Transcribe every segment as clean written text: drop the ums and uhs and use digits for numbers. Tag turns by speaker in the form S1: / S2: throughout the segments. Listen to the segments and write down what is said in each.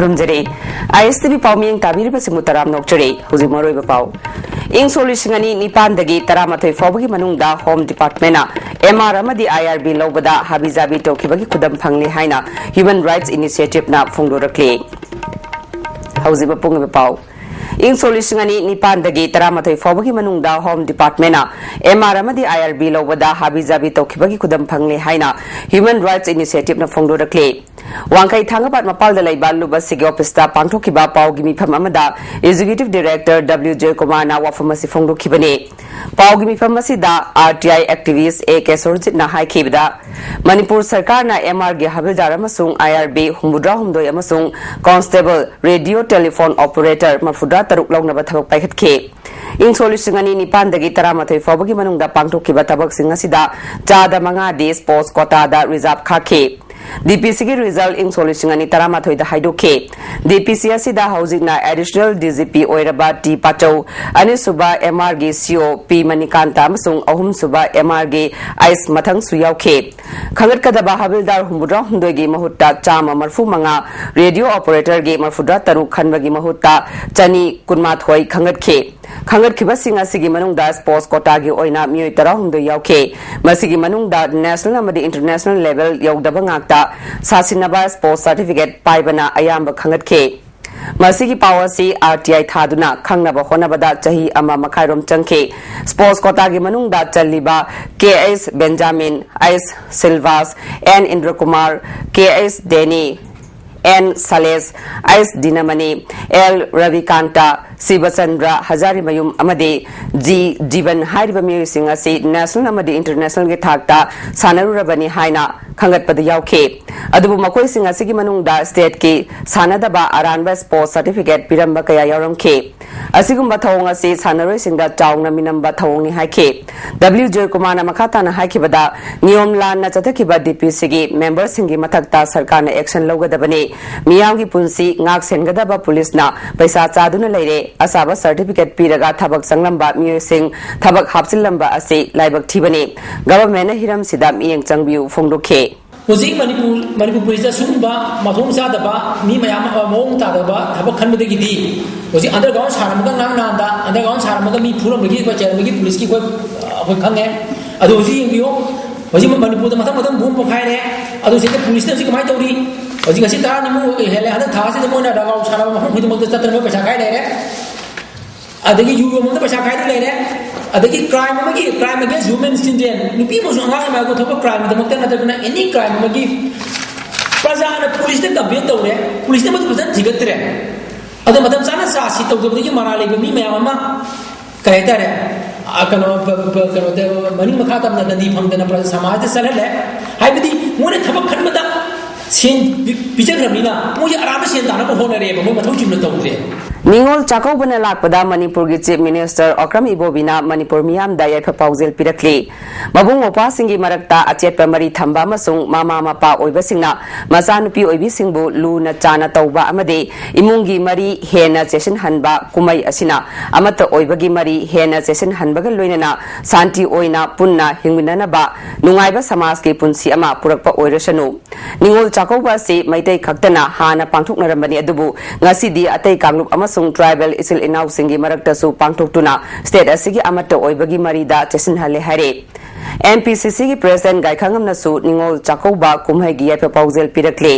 S1: खुरुमजरे ISTV पाउमियंग ताबीर बसिमु तराम नोक्चरे हुजि मरोय बपाउ इंग सोल्यूशंगनी निपानदगी तरामथोय फावबगी मनुंगदा होम डिपार्टमेंट MR अमदी IRB लौबदा हाबिजाबी तौखिबगी खुदम फंगले हाइना ह्यूमन राइट्स इनिशिएटिव ना फोंगदोरक्ले हुजि बपुंग बपाउ इंग सोल्यूशंगनी निपानदगी तरामथोय फावबगी मनुंगदा होम डिपार्टमेंट MR अमदी IRB लौबदा हाबिजाबी तौखिबगी खुदम फंगले हाइना ह्यूमन राइट्स इनिशिएटिव ना फोंगदोरक्ले वांकाई थांगबाद मपाल लैबा लुबसिगी ऑफिसता पांथोखिबा पाउगी मिफम अमदा एग्जीक्यूटिव डायरेक्टर WJ कुमार ना वाफमसी फोंगदोखिबने पाउगी मिफम असिदा RTI एक्टिविस्ट A केसोरजित ना हाइखिबदा मणिपुर सरकार ना MR गे हबिलदार अमसुंग IRB हुमुद्रा हुमदोय अमसुंग कांस्टेबल रेडियो टेलीफोन ऑपरेटर मफुद्रा तरुक लौनबा थबक पाइखतखे इंग सोल्यूशंगनी निपानदगी तरामथोय फावबगी मनुंगदा पांथोखिबा थबकसिंग असिदा चादा मंगा दे स्पोर्ट्स कोटादा रिजर्व खाखे DPC की रिजल्ट इंग सोल्यूशंगनी तरामथोय दा हाइदोखे DPC असिदा हौजिकना एडिशनल DGP ओइरबा T पाचौ अनिसुबा MR गे CO P मनिकांता अमसुंग अहुम सुबा MR गे आइस मथंग सुयावखे खंगतकदबा हबिलदार हुमुद्रा हुमदोयगी महुत्ता चामा मरफु मंगा रेडियो ऑपरेटर गे मरफुद्रा तरुक खनबगी महुत्ता चनी कुनमाथोय खंगतखे खंगतखिबसिंग असिगी मनुंगदा स्पोर्ट्स कोटागी ओइना मियोय तरा हुमदोय यावखे मसिगी मनुंगदा नेशनल अमदी इंटरनेशनल लेवल यौदबा ngakta sasinaba sports certificate paibana ayamba khangatke masigi power si RTI thaduna khangnaba honabada chahi ama makhairom changke sports kota gi manungda challiba KS Benjamin S Silvas N Indra Kumar KS Deni N Sales S Dinamani L Ravikanta Sibasandra Hazari Mayum Amade G Jiban Hariba Musing asi national amadi international ge thakta sanarurabani haina खंगतपद यावखे अदुबु मकोय सिंग असिगी मनुंगदा state की सानदबा अरानबा sports certificate पिरंबा कया यावरमखे असिगुम्बा थवंग असि सानरोय सिंगदा चावना मिनंबा थवंगनि हाइखे WJ Kumar ना मखाताना हाइखिबदा नियम लान चथखिबा DPC की member सिंगी मथक्ता सरकार ने action लौगदबने मियामगी पुंसी ngak सेनगदबा police ना पैसा चादुना लेरे असाबा सर्टिफिकेट पिरगा थबक संगलंबा मियो सिंग थबक हापसिलंबा असि लाइबक थिबने गवर्नमेंट हिरम सिदा मियंग चंगबिउ फोंगदोखे
S2: Hujik Manipur Police Sumba, Mathung Sadaba, Mimaya Mong Tadaba, Tabakan the Gidi. Was it underground Saramaga Nanda, underground Saramaga, me Pura Magi, but Jeremy Police with Kangan, Adozi in Bio, was it Manipur the Mathamatam Boom of Hire, Adozi the police that might only, was it a Sitanimu, Helena Taz, the one that allowed Sarama with the Saturn of Shakai. I think you will want the Shakai. I think crime against humans in the people who are going to crime, the Montana, any crime, Prazana police the Gabito, police never present Tigatre. Other Madame Sana Sassi told the Marali, me, Mamma, Kaitare, Akano, Mani Makatam, the deep Hamdana Sama, the Salale. I believe when it have a Kanada, Saint Picharamina, who are Arabian Dana Honore, but who you know there.
S1: Ningol Chako Bana Lakpada Manipur Chief Minister Okram Ibobina Manipur Miam Daya Proposal Pirakli Mabung Opasingi Marakta Achet Pamari Thamba Masung Mama Mapa Oibasingna Masanupi Oibisingbu Luna Chana Tauba Amade Imungi Mari Hena Session Hanba Kumai Asina Amata Oibagi Mari Hena Session Hanbaga Luinana Santi Oina Punna Hingunanaba Nungaiba Samaski Punsi Ama Purapa Oirashanu Ningol Chako Basi Maite Kaktana Hana Pantuk Narambani Adubu Ngasidi Ate Kamlup Amas tribal isil inaw singi maragtasu pangtuktuna state asigi amato oibagi marida chesin hale hare MPCC की president गायखांगम नसु निंगोल चाकोबा कुमहगी या proposal पिरकले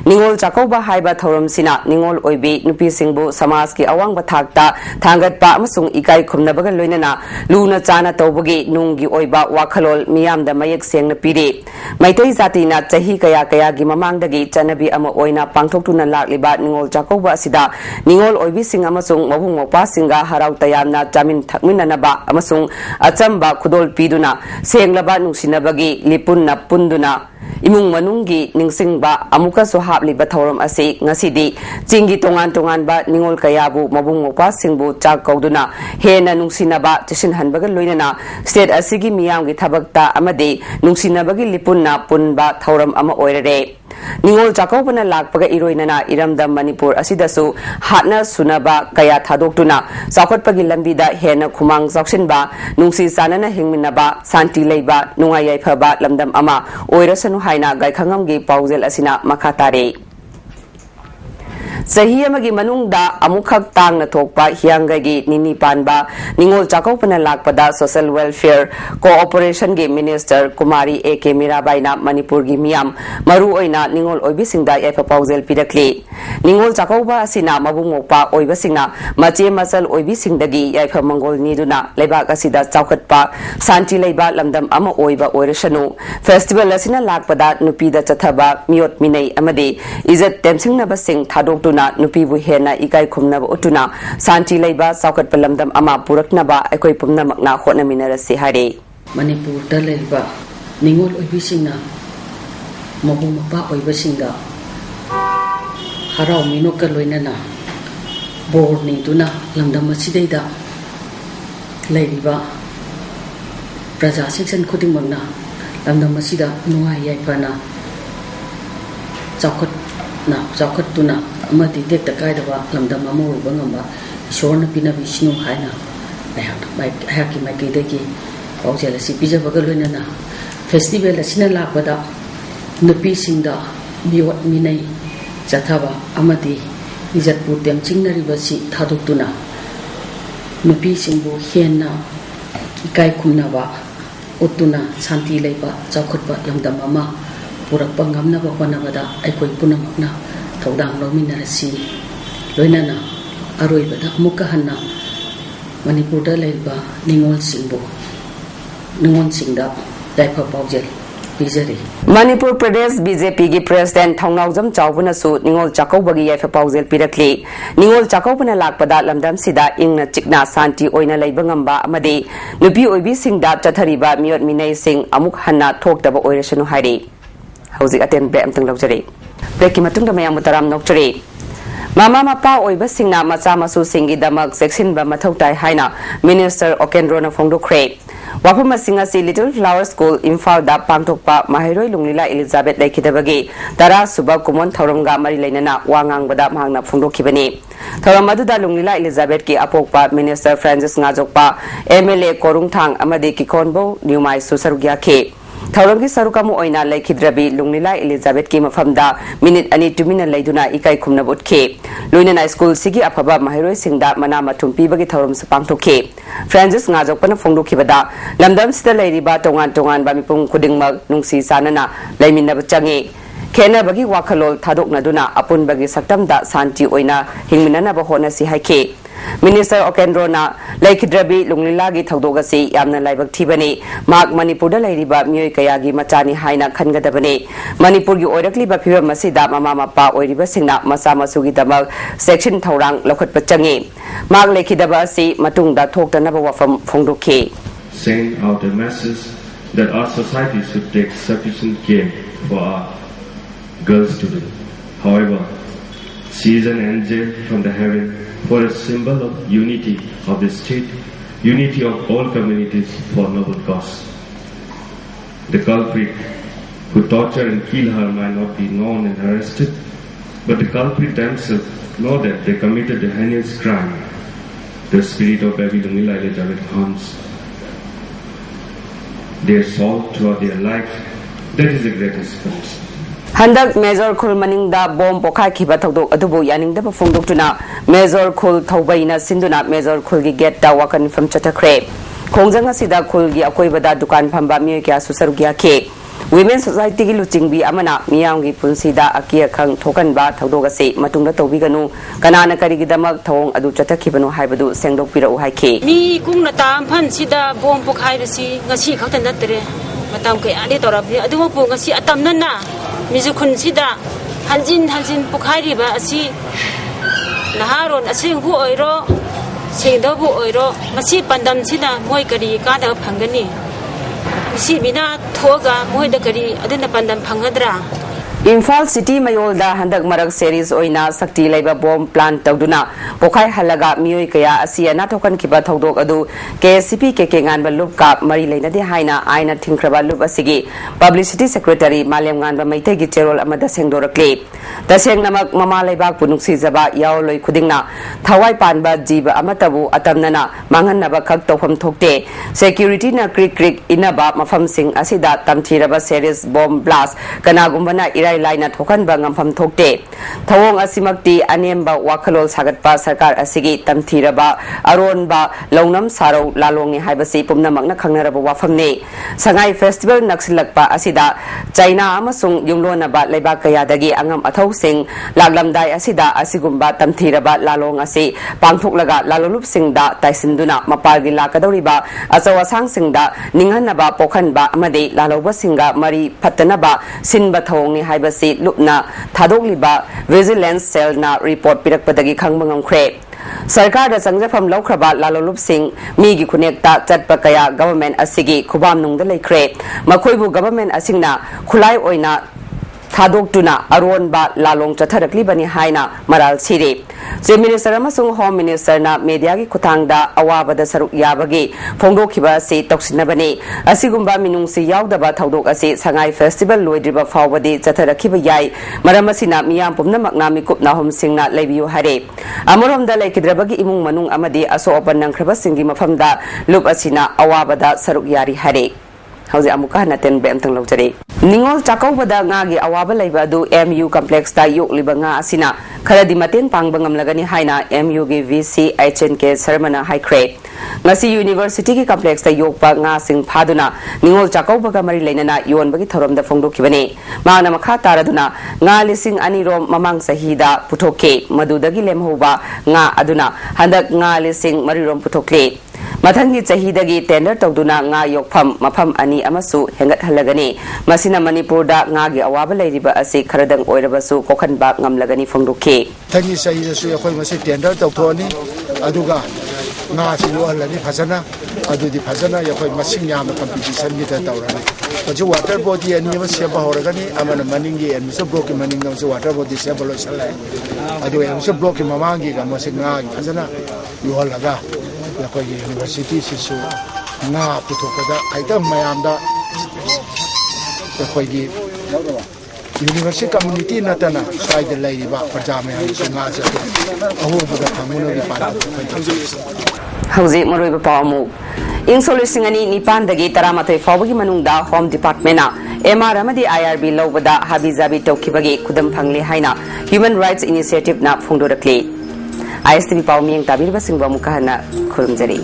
S1: निंगोल चाकोबा हाइबा थौरम सिना निंगोल ओइबी नुपी सिंगबु समाज की अवांग बथाकता थांगतपा अमसुंग इकाई खुमनबगा लोइनना लुना चाना तौबगी नुंगी ओइबा वाखलोल मियामदा मयक सेंगना पिरे मैतै जातिना चही कया कया गी ममांगदगी चनबी अमा ओइना पांगथोक्तुना लाक्लिबा निंगोल चाकोबा असिदा निंगोल ओइबी सिंग अमसुंग मबुंग मोपा सिंगा हराउ तयामना चामिन थकमिननबा अमसुंग अचंबा खुदोल पीदुना सेंगलबा नुसिनबगी लिपुन्ना पुंदुना इमुंग मनुंगी निंगसिंगबा अमुकसु हाबलिबा थौरम असे ngasidi चिंगी तोंगान तोंगानबा निंगोल कयाबु मबुंग मोपा सिंगबु चाक कौदुना हेना नुसिनबा चिसिन हनबगा लोइनना स्टेट असिगी मियामगी थबक्ता अमदे नुसिनबगी लिपुन्ना पुनबा थौरम अमा ओइररे निंगोल चाकौबना लाकपगा इरोइनना इरमदा मणिपुर असिदसु हाटना सुनबा कया थादोक्तुना चाखोटपगी लंबीदा हेना खुमांग चाउसिनबा नुंसी सानना हिंगमिनबा शांति लैबा नुंगाय याइफबा लमदम अमा ओइरसनु हाइना गायखांगमगी पाउजेल असिना मखा तारे Sahi amagi manungda amukhak tangna thokpa hianggagi nini panba ningol chakopana lakpada social welfare cooperation gi minister Kumari A.K. Mirabai na Manipur gi miyam maru oina ningol oibisingda yaifa paujel pirakli ningol chakoba asina mabungokpa oibasingna mache masal oibisingdagi yaifa mangol niduna lebak asida chaukhatpa santi leiba lamdam ama oiba oirashanu festival asina lakpada nupida chathaba miot minei amade izat temsingna basing thadok Nupibu hena ikai khumna utuna santi leiba saukat palamdam ama purakna ba ekoi pumna makna khona minarasi hare
S3: Manipur da leiba ningol oibisingna mabu mapa oibasinga harau minoka loinana bor ni tuna lamdam asideida leiba praja section khuding magna lamdam asida nuai yaipana chaukat tuna amati tek takai dawa lamdam amu bangamba ishorna pina vishnu haina ayaki maki deki paujela si pija bagaloina na festival asina lakpada nupi singda biwat minai chathaba amati izatpur temchingnari basi thadukuna nupi singbu hienna ikai khumnaba utuna santi leiba chaukhatba lamdam ama purakpa ngamnaba honabada aikoi punamakna Todang Lominarasi Loinana Aroibada Mukahana Manipur da leiba Ningol Singda Daipa Paujel Bizari
S1: Manipur Pradesh BJP gi President Thongnaujam Chaubuna su Ningol Chakobagi yaifa paujel pirakli Ningol Chakobuna lakpada lamdam sida ingna chikna santi oina leiba ngamba amade nupi oibi singda chathariba miot minai sing amuk hanna thokdaba oirashanu haire Hauzik aten be amtang laujare Breki matungda mayang mutaram nokchare Mama mapa oiba singna macha masu singi damak section ba mathautai haina Minister Okendrona Phongdokre Wapama singa si Little Flower School Imphal da pangthokpa Mahiroi Lunglila Elizabeth Laikidabagi Tara Suba Kumon Thauramga Mari Lainana Wangang bada mahangna Phongdokhibani Thauram aduda Lunglila Elizabeth ki apokpa Minister Francis Ngajokpa MLA Korungthang amade Kikonbo Nyumai Susarugya ke Thauramgi sarukamu oina laikhidrabi Lunglila Elizabeth ki mafamda minute ani tumina laiduna ikai khumna botke loinana school sigi afaba mahiroi singda mana mathum pibagi thauram sapangthoke Francis ngajokpana phongdokhibada lamdam sida lairiba tongan ba mipung khudingmak nungsi sanana laiminna changi khena bagi wakhalol thadokna duna apun bagi saktamda santi oina hingminana ba hona si haike Minister Okendrona Laikhidrabi Lunglila gi thogdogasi yamna laibak thibani mak Manipur da lairiba myoi kayagi machani haina khangadabani Manipur gi oirakli ba phiba masida mama mapa oiriba singna masa masugi damak section thorang lokhatpa changi mak Laikhidaba si matungda thoktanaba wafam phongdokhe
S4: send out a message that our society should take sufficient care for our girl student. However, she is an angel from the heaven for a symbol of unity of the state, unity of all communities for noble cause. The culprit who tortured and killed her might not be known and arrested, but the culprit themselves know that they committed a heinous crime. The spirit of baby Lunglila Elizabeth haunts their soul throughout their life. That is the greatest punishment.
S1: Handak Major Khul Maningda Bomb Pokai Kiba Togdok Adubu Yaning the Phongdoktuna Major Khul Taubaina Sinduna Major Khulgi Get Wakan from Chatakre Kongjanga Sida Khulgi Akoibada Dukan Pamba Miyaka Susarugya Ke Women's Society Luching Bi Amana Miyangi Punsida Akia Kang Tokan Ba Togdogase Matunda Tobiganu Kanana Karigidamak Tong Adu Chatakibano Haibadu Sengdok Pira Uhake
S5: Mi Kumnata Pansida Bomb Pokai Ngasi Katanatre Matam Kayadi Torabi Adu Ngasi Atamnana Mizukun sida Hanjin Pukhari ba asi Naharon asing hu oiro Singdobu oiro Masi pandam sida Moi kari kada pangani Misi mina thoga Moi da kari adina pandam pangadra
S1: Imphal City Mayolda Handak Marak Series Oina Sakti Laiba Bomb Plant Tagduna Pokai Halaga Mioi Kaya Asia Natokan Kiba Togdok Adu KSCP Kekengan Balup Kap Mari Lena de Haina Aina Tinkraba Lup Asigi Publicity Secretary Maliam Gan Maitegi Cherol Amada Sengdora Clay Taseng Namak Mama Laibak Punuksi Zaba Yaoloi Kudingna Tawai Panba Jiba Amatabu Atamnana Mangan Nabakak Tofam Tokte Security na Creek Inaba Mafam Sing Asida Tamtiraba Series Bomb Blast Kanagumbana Irai इराय लाइना थोकनबा ngam थोकते थवोंग असिमक्ति अनेम्बा वाखलोल सागतपा सरकार असिगी तमथीरबा अरोनबा लौनम सारो लालोंगे हाइबसी पुमनमकना खंगनरबा वाफमने Sangai festival नक्सिलकपा असिदा China अमसुंग युंगलोनबा लेबा कयादगी अंगम अथौसिंग लागलमदाई असिदा असिगुंबा तमथीरबा लालोंग असि पांगथोकलगा लालोलुपसिंगदा ताइसिंदुना मपारगी लाकदौरिबा अचौ असांगसिंगदा निंगहनबा पोखनबा अमदे लालोबसिंगा मरी फत्तनबा सिनबा थवोंगनि हाइबसी लुपना थादोकलिबा vigilance सेलना report पिरकपदगी खंगबा ngamkhre सरकार दा संगजफम लौख्रबा लालोलुपसिंग मीगी खुनेक्ता चटपा कया government असिगी खुबाम नुंगदा लेख्रे मखोइबु government असिंगना खुलाई ओइना थादोक्तुना अरोनबा लालोंग चथरकलिबनी हाइना moral सिरे चीफ मिनिस्टर अमसुंग होम मिनिस्टरना मीडिया की खुथांगदा अवाबदा सरुक याबगी फोंदोखिबा से तौसिनबने असिगुंबा मिनुंगसि यावदबा थौदोक असि संगाई फेस्टिवल लोइद्रिबा फावबदी चथरखिबा याय मरमसिना मियाम पुमनमकना मिकुपना होमसिंगना लेबियु हारे अमरोमदा लेकिद्रबगी इमुंग मनुंग अमदी असोअपन नंख्रबा सिंगी मफमदा लुप असिना अवाबदा सरुक यारी हारे हौजे अमुका नतेन बेमतंग लौजरे निंगोल चाकौबदा ngaगी awaba leiba adu MU complex ta yokliba nga asina kharadi mateng pangba ngamlagani haina MU gi VC HNK Sarmana Haikre ngasi university ki complex ta yokpa nga sing phaduna ningol chakauba ga mari leinana yonbagi thoromda phongdokibane mangna makha taraduna nga lising anirom mamang sahida puthoke madudagi lemhoba nga aduna handak nga lising marirom putokle मथंगी चहीदगी tender तौदुना nga yokpham mafam ani amasu hengat halagani masina manipurda nga gi awaba leiriba asi kharadang oirabasu kokhanba ngamlagani phongdokhe
S6: thangi chahida su yakoi masi tender tawthoni aduga nga si yohalani phajana adudi phajana yakoi masing yam competition gi ta tawrani aju water body ani ma seba horagani amana maningi and so block maning no water body seba lo salai adu em so block mamangi ga masing nga phajana yohalaga yakoi university sisu nga puthokada kaita mayamda yakoi gi university community natana side laiba pajame nga sa ahu buda thamuno gi pa
S1: hauji moroi ba pamu insolisingani nipandagi taramatoi fawagi manungda home department na MR amadi IRB lobada habizabi tokibagi kudam phangli haina human rights initiative na phongdorakli ISTV Manipuri tabirba singba mukahana khurumjari